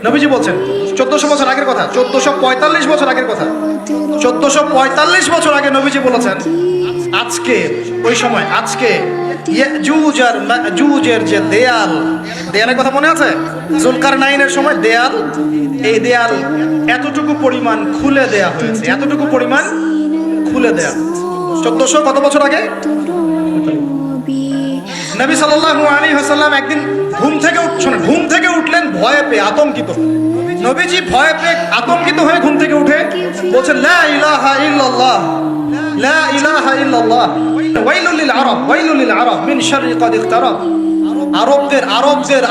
নবীজি বলছেন 1400 বছর আগের কথা, 1445 বছর আগের কথা, 1445 বছর আগে নবীজি বলেছেন আজকে ওই সময় আজকে ইয়াজুজ আর মাজুজের যে দেয়ালের কথা মনে আছে? জুলকারনাইনের সময় দেয়াল, এই দেয়াল এতটুকু পরিমাণ খুলে দেয়া হয়েছে, এতটুকু পরিমাণ খুলে দেয়া। 1400 কত বছর আগে? নবী সাল্লাল্লাহু আলাইহি ওয়াসাল্লাম একদিন ঘুম থেকে উঠলেন ভয়ে পেয়ে, আতঙ্কিত। নবীজি ভয়ে পেয়ে আতঙ্কিত হয়ে ঘুম থেকে উঠে বলছেন লা ইলাহা ইল্লাল্লাহ, লা ইলাহা ইল্লাল্লাহ, ওয়াইলুল লিল আরব, ওয়াইলুল লিল আরব মিন শাররি ক্বাদ ইকতারাব।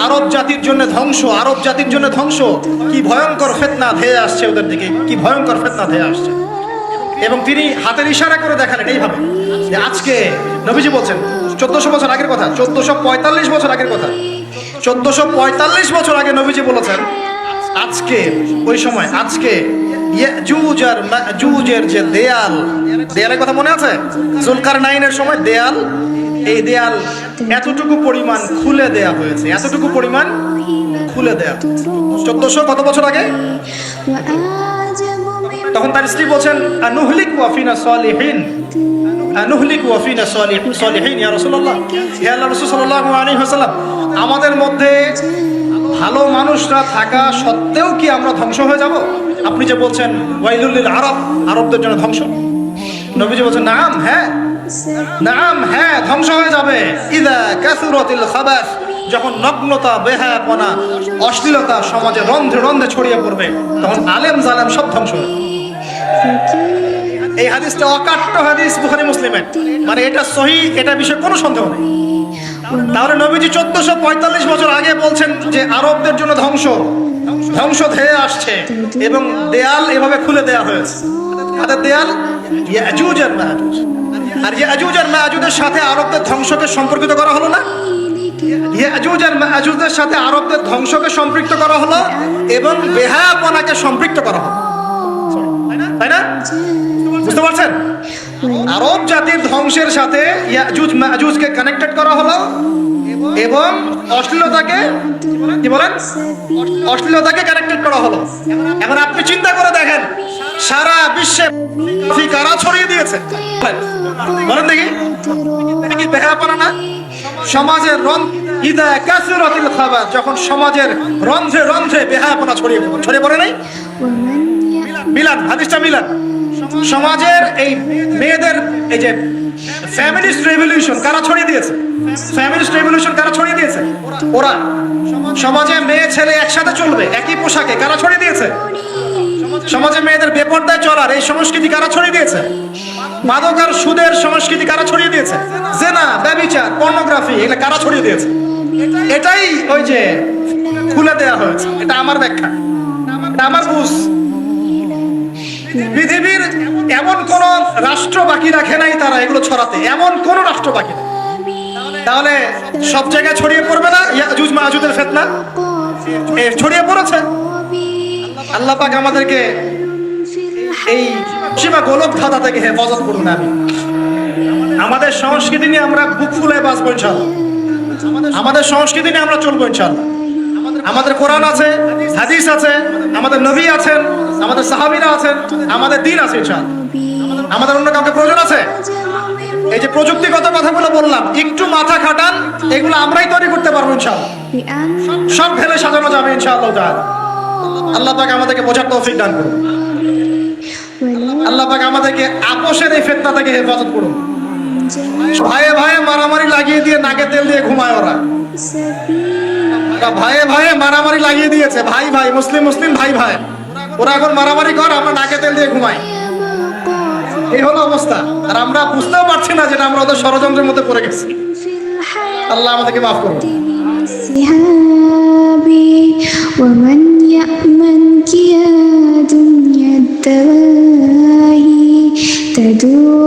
আরব জাতির জন্য ধ্বংস, আরব জাতির জন্য ধ্বংস। কি ভয়ঙ্কর ফিতনা ধেয়ে আসছে ওদের দিকে, কি ভয়ঙ্কর ফিতনা ধেয়ে আসছে। এবং তিনি হাতের ইশারা করে দেখালেন এইভাবে যে আজকে, নবীজি বলছেন 1400 বছর আগের কথা, 1445 বছর আগের কথা, 1445 বছর আগে নবীজি বলেছেন আজকে ওই সময় আজকে ইয়াজুজ আর মাজুজের যে দেয়ালের কথা মনে আছে? জুলকারনাইনের সময় দেয়াল, এই দেয়াল এতটুকু পরিমাণ খুলে দেয়া হয়েছে, এতটুকু পরিমাণ খুলে দেয়া। 1400 কত বছর আগে? তখন তার স্ত্রী বলছেন আনুহলিক ওয়া ফিনা সালিহিন, আনুহলিক ওয়া ফিনা সালিহিন ইয়া রাসূলুল্লাহ, হে আল্লাহর রাসূল সাল্লাল্লাহু আলাইহি ওয়াসাল্লাম, আমাদের মধ্যে ভালো মানুষরা থাকা সত্ত্বেও কি আমরা ধ্বংস হয়ে যাব? আপনি যে বলছেন ওয়াইলুল লিল আরব, আরবদের জন্য ধ্বংস। নবীজি বলছেন নাম, হ্যাঁ নাম, হ্যাঁ ধ্বংস হয়ে যাবে। ইযা কাসুরাতিল খাবাস, যখন নগ্নতা, বেহায়াপনা, অশ্লীলতা সমাজে রন্ধ্রে রন্ধ্রে ছড়িয়ে পড়বে, তখন আলেম জালেম সব ধ্বংস হবে। এই হাদিসটা অকাট্য হাদিস বুখারী মুসলিমের, মানে এটা সহিহ, এটা বিষয়ে কোনো সন্দেহ নেই। তাহলে নবীজি 1445 বছর আগে বলছেন যে আরবদের জন্য ধ্বংস ধেয়ে আসছে এবং দেয়াল এভাবে খুলে দেয়া হয়েছে। তাদের দেয়াল ইয়াজুজ আর মাজুজ, আর ইয়াজুজ আর মাজুজের সাথে আরবদের ধ্বংসকে সম্পর্কিত করা হলো না? ইয়াজুজ আর মাজুজের সাথে আরবদের ধ্বংসকে সম্পৃক্ত করা হলো এবং বেহায়াপনাকে সম্পৃক্ত করা হলো, তাই না? বুঝতে পারছেন? আরব জাতির ধ্বংসের সাথে ইয়াজুজ মাজুজকে কানেক্টেড করা হলো এবং অশ্লীলতাকে, কি বলেন, অশ্লীলতাকে কানেক্টেড করা হলো। এখন আপনি চিন্তা করে দেখেন সারা বিশ্বে কারা ছড়িয়ে দিয়েছে, বলেন দেখি, কি বেহায়াপনা না? সমাজের ইযা কাসুরাতিল খাবাস, যখন সমাজের রন্ধ্রে রন্ধ্রে বেহায়াপনা ছড়িয়ে পড়ে নাই? মিলান, হাদিসটা মিলান। সমাজের এই মেয়েদের এই যে ফ্যামিলিস্ট রেভলিউশন কারা ছড়িয়ে দিয়েছে? ফ্যামিলিস্ট রেভলিউশন কারা ছড়িয়ে দিয়েছে? ওরা। সমাজে মেয়ে ছেলে একসাথে চলবে একই পোশাকে, কারা ছড়িয়ে দিয়েছে? সমাজে মেয়েদের বেপরদায় চলার এই সংস্কৃতি কারা ছড়িয়ে দিয়েছে? মাদক আর সুদের সংস্কৃতি কারা ছড়িয়ে দিয়েছে? জেনা, ব্যভিচার, পর্নোগ্রাফি, এগুলো কারা ছড়িয়ে দিয়েছে? এটাই ওই যে খুলে দেয়া হয়েছে। এটা আমার ব্যাখ্যা, এটা আমার বুঝ। পৃথিবীর এমন কোন রাষ্ট্র বাকি রাখে নাই তারা এগুলো ছড়াতে, এমন কোন রাষ্ট্র বাকি নেই। তাহলে সব জায়গায় ছড়িয়ে পড়বে না ইয়াজুজ মাজুজের ফিতনা? ছড়িয়ে পড়েছে। আল্লাহ পাক আমাদেরকে এই সীমা গোলক ধাঁধা থেকে হেফাজত করুন। আমাদের সংস্কৃতি নিয়ে আমরা বুক ফুলে বাঁচবো ইনশাআল্লাহ, আমাদের সংস্কৃতি নিয়ে আমরা চলবো ইনশাআল্লাহ। আমাদের কোরআন আছে, হাদিস আছে, আমাদের নবী আছেন, আমাদের সাহাবীরা আছেন, আমাদের দ্বীন আছে ইনশাআল্লাহ। আমাদের অন্য কাউকে প্রয়োজন আছে? এই যে প্রযুক্তিগত কথাগুলো বললাম, একটু মাথা খাটান, এগুলো আমরাই তৈরি করতে পারবো ইনশাআল্লাহ। সব ঢেলে সাজানো যাবে ইনশাআল্লাহ তাআলা। আল্লাহ পাক আমাদেরকে বোঝার তৌফিক দান করুন। আল্লাহ পাক আমাদেরকে আপোষের এই ফিতনা থেকে হেফাজত করুন। ভাইয়ে ভাইয়ে মারামারি লাগিয়ে দিয়ে নাকে তেল দিয়ে ঘুমায় ওরা। ভাইয়ে ভাইয়ে মারামারি লাগিয়ে দিয়েছে, ভাই ভাই, মুসলিম মুসলিম, ভাই ভাই, ওরা এখন মারামারি কর, আমরা নাকে তেল দিয়ে ঘুমাই। এই হলো অবস্থা। আর আমরা বুঝতেও পারছি না যেটা আমরা ওদের ষড়যন্ত্রের মধ্যে পড়ে গেছি। আল্লাহ আমাদেরকে মাফ করুন। ومن يأمن كياد الدواهي تدور